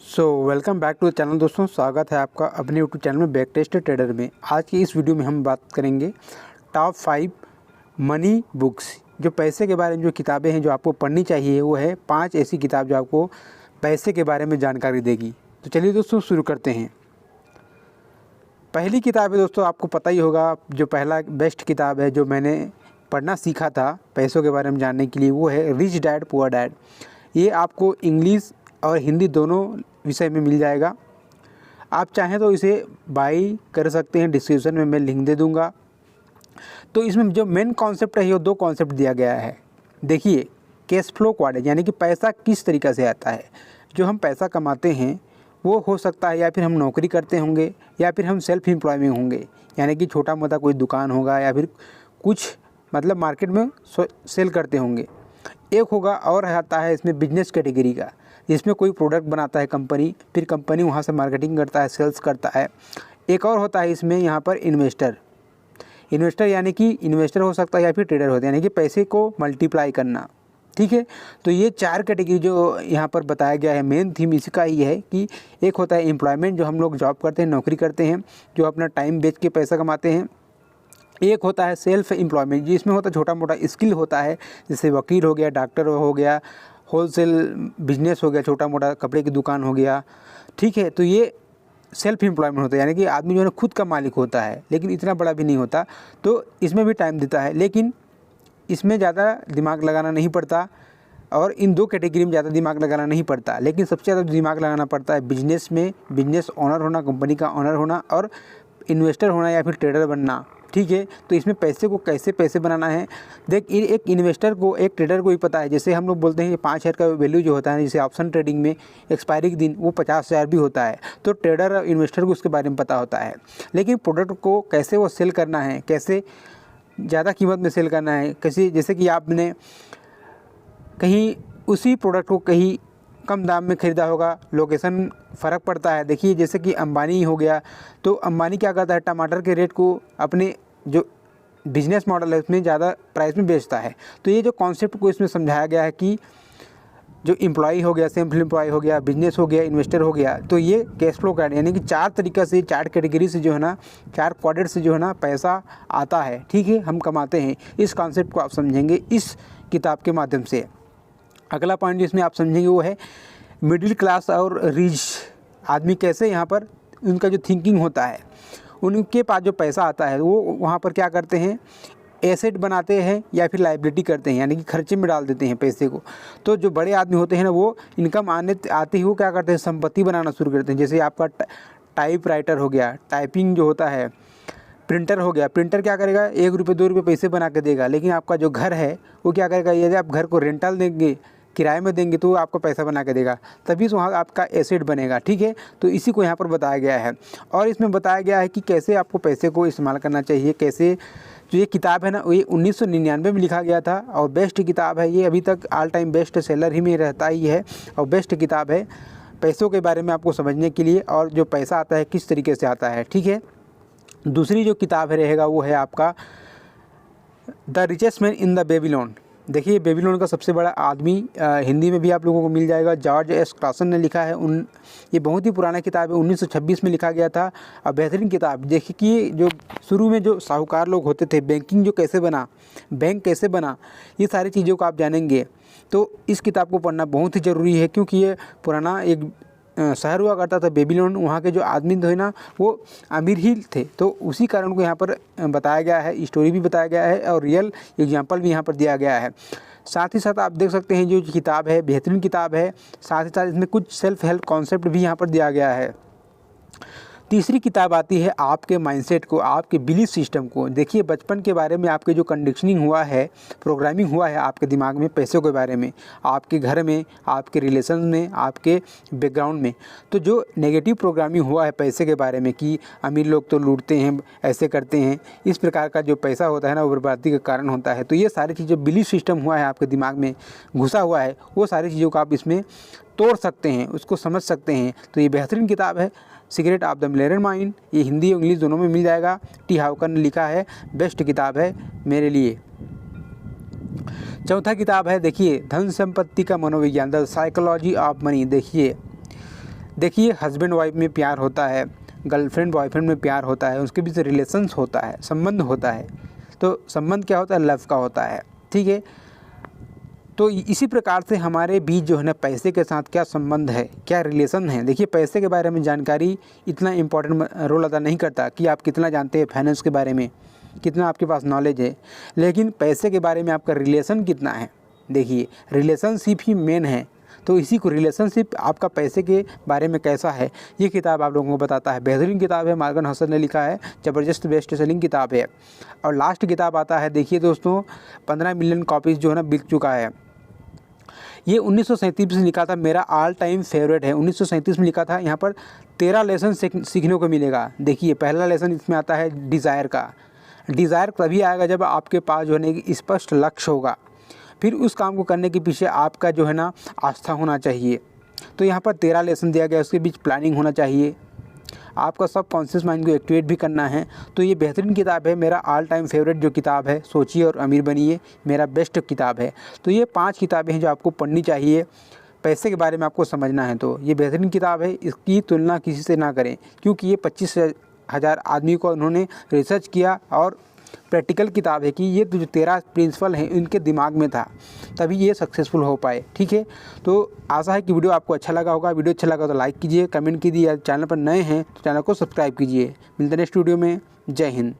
Welcome back to the channel दोस्तों। स्वागत है आपका अपने यूट्यूब चैनल में बैक टेस्ट ट्रेडर में। आज की इस वीडियो में हम बात करेंगे टॉप 5 मनी बुक्स, जो पैसे के बारे में जो किताबें हैं जो आपको पढ़नी चाहिए। वो है 5 ऐसी किताब जो आपको पैसे के बारे में जानकारी देगी। तो चलिए दोस्तों शुरू करते हैं। पहली किताब है दोस्तों, आपको पता ही होगा, जो पहला बेस्ट किताब है जो मैंने पढ़ना सीखा था पैसों के बारे में जानने के लिए, वो है रिच डैड पुअर डैड। ये आपको इंग्लिश और हिंदी दोनों विषय में मिल जाएगा। आप चाहें तो इसे बाई कर सकते हैं, डिस्क्रिप्शन में मैं लिंक दे दूंगा। तो इसमें जो मेन कॉन्सेप्ट है, ये 2 कॉन्सेप्ट दिया गया है। देखिए, कैश फ्लो क्वाड्रेंट, यानी कि पैसा किस तरीक़े से आता है। जो हम पैसा कमाते हैं वो हो सकता है या फिर हम नौकरी करते होंगे या फिर हम सेल्फ एम्प्लॉय में होंगे, यानी कि छोटा मोटा कोई दुकान होगा या फिर कुछ मतलब मार्केट में सेल करते होंगे। एक होगा और आता है इसमें बिजनेस कैटेगरी का, जिसमें कोई प्रोडक्ट बनाता है कंपनी, फिर कंपनी वहाँ से मार्केटिंग करता है, सेल्स करता है। एक और होता है इसमें यहाँ पर इन्वेस्टर यानी कि इन्वेस्टर हो सकता है या फिर ट्रेडर होता है, यानी कि पैसे को मल्टीप्लाई करना। ठीक है, तो ये 4 कैटेगरी जो यहाँ पर बताया गया है, मेन थीम इसका ही है कि एक होता है एम्प्लॉयमेंट, जो हम लोग जॉब करते हैं, नौकरी करते हैं, जो अपना टाइम बेच के पैसा कमाते हैं। एक होता है सेल्फ एम्प्लॉयमेंट, जिसमें होता है छोटा मोटा स्किल होता है, जैसे वकील हो गया, डॉक्टर हो गया, होलसेल बिजनेस हो गया, छोटा मोटा कपड़े की दुकान हो गया। ठीक है, तो ये सेल्फ एम्प्लॉयमेंट होता है, यानी कि आदमी जो है खुद का मालिक होता है, लेकिन इतना बड़ा भी नहीं होता, तो इसमें भी टाइम देता है, लेकिन इसमें ज़्यादा दिमाग लगाना नहीं पड़ता। और इन 2 कैटेगरी में ज़्यादा दिमाग लगाना नहीं पड़ता, लेकिन सबसे ज़्यादा दिमाग लगाना पड़ता है बिजनेस में। बिजनेस ओनर होना, कंपनी का ओनर होना, और इन्वेस्टर होना या फिर ट्रेडर बनना। ठीक है, तो इसमें पैसे को कैसे पैसे बनाना है। देख, एक इन्वेस्टर को, एक ट्रेडर को ही पता है। जैसे हम लोग बोलते हैं कि 5 शेयर का वैल्यू जो होता है, जैसे ऑप्शन ट्रेडिंग में एक्सपायरी के दिन वो 50,000 भी होता है, तो ट्रेडर और इन्वेस्टर को उसके बारे में पता होता है। लेकिन प्रोडक्ट को कैसे वो सेल करना है, कैसे ज़्यादा कीमत में सेल करना है, कैसे, जैसे कि आपने कहीं उसी प्रोडक्ट को कहीं कम दाम में ख़रीदा होगा, लोकेशन फ़र्क पड़ता है। देखिए, जैसे कि अंबानी हो गया, तो अंबानी क्या करता है, टमाटर के रेट को अपने जो बिजनेस मॉडल है उसमें ज़्यादा प्राइस में बेचता है। तो ये जो कॉन्सेप्ट को इसमें समझाया गया है कि जो एम्प्लॉय हो गया, सेल्फ एम्प्लॉय हो गया, बिजनेस हो गया, इन्वेस्टर हो गया, तो ये कैश फ्लो कार्ड, यानी कि 4 तरीक़े से, 4 कैटेगरी से जो है ना, 4 क्वाड्रेंट से जो है ना पैसा आता है। ठीक है, हम कमाते हैं। इस कॉन्सेप्ट को आप समझेंगे इस किताब के माध्यम से। अगला पॉइंट जिसमें आप समझेंगे वो है मिडिल क्लास और रिच आदमी कैसे यहाँ पर उनका जो थिंकिंग होता है, उनके पास जो पैसा आता है वो वहाँ पर क्या करते हैं, एसेट बनाते हैं या फिर लाइबिलिटी करते हैं, यानी कि खर्चे में डाल देते हैं पैसे को। तो जो बड़े आदमी होते हैं ना, वो इनकम आते ही वो क्या करते हैं, संपत्ति बनाना शुरू करते हैं। जैसे आपका टाइप राइटर हो गया, टाइपिंग जो होता है, प्रिंटर हो गया, प्रिंटर क्या करेगा, 1 रुपये 2 रुपये पैसे बना के देगा। लेकिन आपका जो घर है वो क्या करेगा, यदि आप घर को रेंटल देंगे, किराए में देंगे, तो वो आपको पैसा बना के देगा, तभी वहाँ आपका एसेट बनेगा। ठीक है, तो इसी को यहाँ पर बताया गया है। और इसमें बताया गया है कि कैसे आपको पैसे को इस्तेमाल करना चाहिए, कैसे। जो ये किताब है ना, ये 1999 में लिखा गया था और बेस्ट किताब है ये, अभी तक ऑल टाइम बेस्ट सेलर ही में रहता ही है, और बेस्ट किताब है पैसों के बारे में आपको समझने के लिए, और जो पैसा आता है किस तरीके से आता है। ठीक है, दूसरी जो किताब है रहेगा वो है आपका the richest man in the Babylon. देखिए, बेबीलोन का सबसे बड़ा आदमी, हिंदी में भी आप लोगों को मिल जाएगा, जॉर्ज एस क्लासन ने लिखा है। ये बहुत ही पुराना किताब है, 1926 में लिखा गया था, और बेहतरीन किताब। देखिए कि जो शुरू में जो साहूकार लोग होते थे, बैंकिंग जो कैसे बना, बैंक कैसे बना, ये सारी चीज़ों को आप जानेंगे। तो इस किताब को पढ़ना बहुत ही ज़रूरी है, क्योंकि ये पुराना एक शहर हुआ करता था बेबीलोन। वहाँ के जो आदमी थे ना, वो अमीर ही थे, तो उसी कारण को यहाँ पर बताया गया है, स्टोरी भी बताया गया है और रियल एग्जांपल भी यहाँ पर दिया गया है। साथ ही साथ आप देख सकते हैं जो किताब है बेहतरीन किताब है, साथ ही साथ इसमें कुछ सेल्फ हेल्प कॉन्सेप्ट भी यहाँ पर दिया गया है। तीसरी किताब आती है आपके माइंडसेट को, आपके बिलीफ सिस्टम को। देखिए, बचपन के बारे में आपके जो कंडीशनिंग हुआ है, प्रोग्रामिंग हुआ है आपके दिमाग में पैसों के बारे में, आपके घर में, आपके रिलेशन में, आपके बैकग्राउंड में, तो जो नेगेटिव प्रोग्रामिंग हुआ है पैसे के बारे में कि अमीर लोग तो लूटते हैं, ऐसे करते हैं, इस प्रकार का जो पैसा होता है ना, वो बर्बादी का कारण होता है। तो ये सारी चीज़ें बिलीफ सिस्टम हुआ है आपके दिमाग में घुसा हुआ है, वो सारी चीज़ों को आप इसमें तोड़ सकते हैं, उसको समझ सकते हैं। तो ये बेहतरीन किताब है, secret of the millionaire mind. ये हिंदी और इंग्लिश दोनों में मिल जाएगा। टी हाउकर ने लिखा है, बेस्ट किताब है मेरे लिए। चौथा किताब है, देखिए, धन संपत्ति का मनोविज्ञान, द साइकोलॉजी ऑफ मनी। देखिए, देखिए हस्बैंड वाइफ में प्यार होता है, गर्लफ्रेंड बॉयफ्रेंड में प्यार होता है, उसके बीच रिलेशंस होता है, संबंध होता है। तो संबंध क्या होता है? लव का होता है, ठीक है। तो इसी प्रकार से हमारे बीच जो है ना पैसे के साथ क्या संबंध है, क्या रिलेशन है। देखिए पैसे के बारे में जानकारी इतना इम्पोर्टेंट रोल अदा नहीं करता कि आप कितना जानते हैं फाइनेंस के बारे में, कितना आपके पास नॉलेज है, लेकिन पैसे के बारे में आपका रिलेशन कितना है। देखिए रिलेशनशिप ही मेन है, तो इसी को रिलेशनशिप आपका पैसे के बारे में कैसा है, ये किताब आप लोगों को बताता है। बेहतरीन किताब है, मॉर्गन हसल ने लिखा है, ज़बरदस्त बेस्ट सेलिंग किताब है। और लास्ट किताब आता है, देखिए दोस्तों 15 मिलियन कॉपीज़ जो है ना बिक चुका है। ये 1937 में लिखा था, मेरा ऑल टाइम फेवरेट है। 1937 में लिखा था। यहाँ पर 13 लेसन सीखने को मिलेगा। देखिए पहला लेसन इसमें आता है डिज़ायर का। डिज़ायर तभी आएगा जब आपके पास जो है ना एक स्पष्ट लक्ष्य होगा, फिर उस काम को करने के पीछे आपका जो है ना आस्था होना चाहिए। तो यहाँ पर 13 लेसन दिया गया, उसके बीच प्लानिंग होना चाहिए, आपका सब कॉन्शियस माइंड को एक्टिवेट भी करना है। तो ये बेहतरीन किताब है, मेरा ऑल टाइम फेवरेट जो किताब है, सोचिए और अमीर बनिए, मेरा बेस्ट किताब है। तो ये 5 किताबें हैं जो आपको पढ़नी चाहिए, पैसे के बारे में आपको समझना है। तो ये बेहतरीन किताब है, इसकी तुलना किसी से ना करें, क्योंकि ये 25,000 आदमी को उन्होंने रिसर्च किया और प्रैक्टिकल किताब है कि ये जो 13 प्रिंसिपल हैं इनके दिमाग में था, तभी ये सक्सेसफुल हो पाए, ठीक है। तो आशा है कि वीडियो आपको अच्छा लगा होगा। वीडियो अच्छा लगा तो लाइक कीजिए, कमेंट कीजिए, चैनल पर नए हैं तो चैनल को सब्सक्राइब कीजिए। मिलते हैं नेक्स्ट वीडियो में। जय हिंद।